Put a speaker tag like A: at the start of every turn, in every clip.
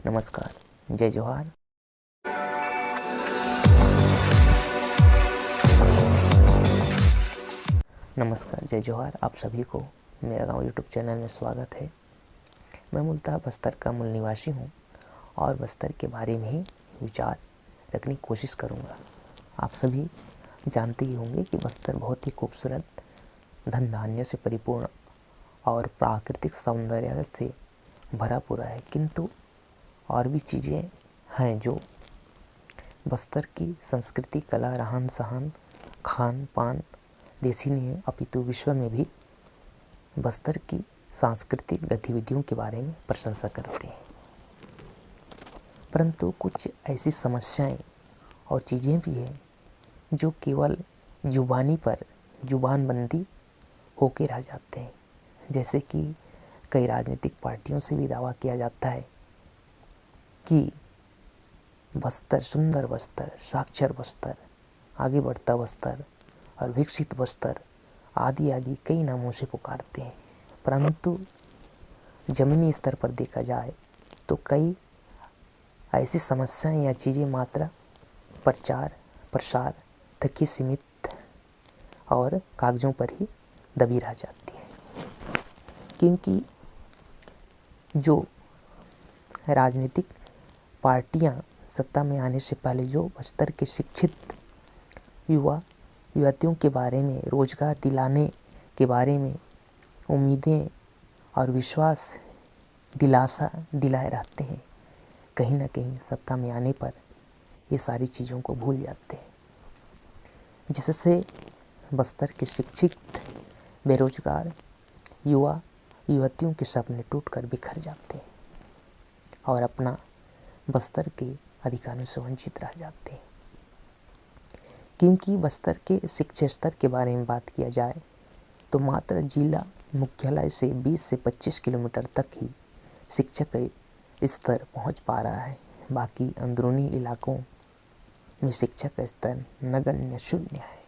A: नमस्कार, जय जोहार। नमस्कार, जय जोहार। आप सभी को मेरा गांव यूट्यूब चैनल में स्वागत है। मैं मूलतः बस्तर का मूल निवासी हूं और बस्तर के बारे में ही विचार रखने की कोशिश करूंगा। आप सभी जानते ही होंगे कि बस्तर बहुत ही खूबसूरत, धन धान्य से परिपूर्ण और प्राकृतिक सौंदर्य से भरा पूरा है, किंतु और भी चीज़ें हैं जो बस्तर की संस्कृति, कला, रहन सहन, खान पान देसी नहीं है, अपितु विश्व में भी बस्तर की सांस्कृतिक गतिविधियों के बारे में प्रशंसा करते हैं। परंतु कुछ ऐसी समस्याएं और चीज़ें भी हैं जो केवल जुबानी पर जुबानबंदी होके रह जाते हैं। जैसे कि कई राजनीतिक पार्टियों से भी दावा किया जाता है कि बस्तर, सुंदर बस्तर, साक्षर बस्तर, आगे बढ़ता बस्तर और विकसित बस्तर आदि आदि कई नामों से पुकारते हैं। परंतु जमीनी स्तर पर देखा जाए तो कई ऐसी समस्याएं या चीज़ें मात्र प्रचार प्रसार तक ही सीमित और कागज़ों पर ही दबी रह जाती है, क्योंकि जो राजनीतिक पार्टियां सत्ता में आने से पहले जो बस्तर के शिक्षित युवतियों के बारे में, रोजगार दिलाने के बारे में उम्मीदें और विश्वास दिलासा दिलाए रहते हैं, कहीं ना कहीं सत्ता में आने पर ये सारी चीज़ों को भूल जाते हैं, जिससे बस्तर के शिक्षित बेरोजगार युवा युवतियों के सपने टूटकर बिखर जाते हैं और अपना बस्तर के अधिकारों से वंचित रह जाते हैं। क्योंकि बस्तर के शिक्षा स्तर के बारे में बात किया जाए तो मात्र जिला मुख्यालय से 20 से 25 किलोमीटर तक ही शिक्षा का स्तर पहुंच पा रहा है। बाकी अंदरूनी इलाकों में शिक्षा का स्तर नगण्य, शून्य है।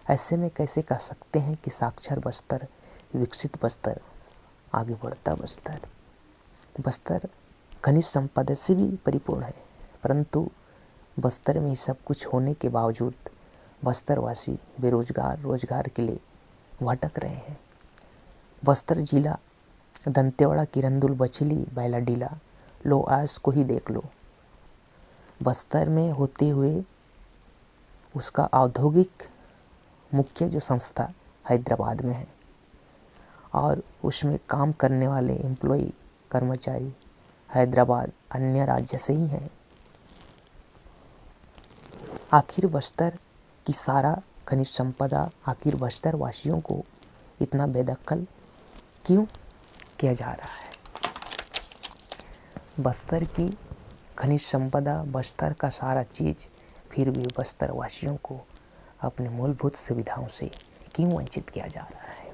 A: ऐसे में कैसे कह सकते हैं कि साक्षर बस्तर, विकसित बस्तर, आगे बढ़ता बस्तर? बस्तर खनिज संपदा से भी परिपूर्ण है, परंतु बस्तर में सब कुछ होने के बावजूद बस्तरवासी बेरोजगार, रोजगार के लिए भटक रहे हैं। बस्तर जिला दंतेवाड़ा, किरंदुल, बचली, बैलाडीला, लो आज को ही देख लो। बस्तर में होते हुए उसका औद्योगिक मुख्य जो संस्था हैदराबाद में है और उसमें काम करने वाले एम्प्लॉई, कर्मचारी हैदराबाद अन्य राज्य से ही हैं। आखिर बस्तर की सारा खनिज संपदा, आखिर बस्तर वासियों को इतना बेदखल क्यों किया जा रहा है? बस्तर की खनिज संपदा, बस्तर का सारा चीज़, फिर भी बस्तर वासियों को अपने मूलभूत सुविधाओं से क्यों वंचित किया जा रहा है?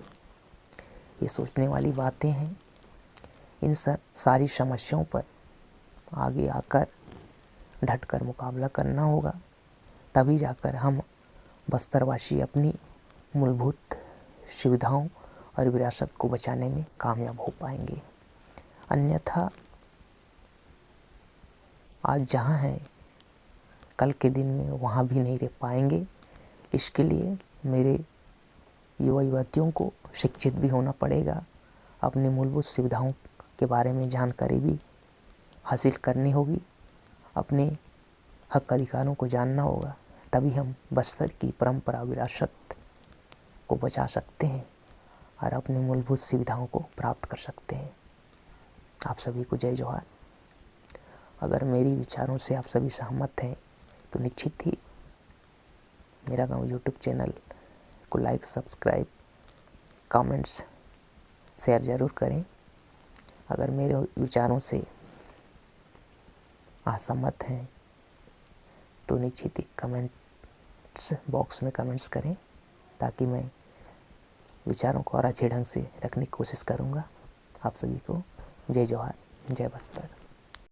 A: ये सोचने वाली बातें हैं। इन सारी समस्याओं पर आगे आकर डटकर मुकाबला करना होगा, तभी जाकर हम बस्तरवासी अपनी मूलभूत सुविधाओं और विरासत को बचाने में कामयाब हो पाएंगे। अन्यथा आज जहाँ हैं कल के दिन में वहाँ भी नहीं रह पाएंगे। इसके लिए मेरे युवा युवतियों को शिक्षित भी होना पड़ेगा, अपनी मूलभूत सुविधाओं के बारे में जानकारी भी हासिल करनी होगी, अपने हक अधिकारों को जानना होगा, तभी हम बस्तर की परंपरा विरासत को बचा सकते हैं और अपनी मूलभूत सुविधाओं को प्राप्त कर सकते हैं। आप सभी को जय जोहार। अगर मेरी विचारों से आप सभी सहमत हैं तो निश्चित ही मेरा गांव यूट्यूब चैनल को लाइक, सब्सक्राइब, कमेंट्स, शेयर ज़रूर करें। अगर मेरे विचारों से असहमत हैं तो निश्चित ही कमेंट्स बॉक्स में कमेंट्स करें, ताकि मैं विचारों को और अच्छे ढंग से रखने की कोशिश करूँगा। आप सभी को जय जोहार, जय बस्तर।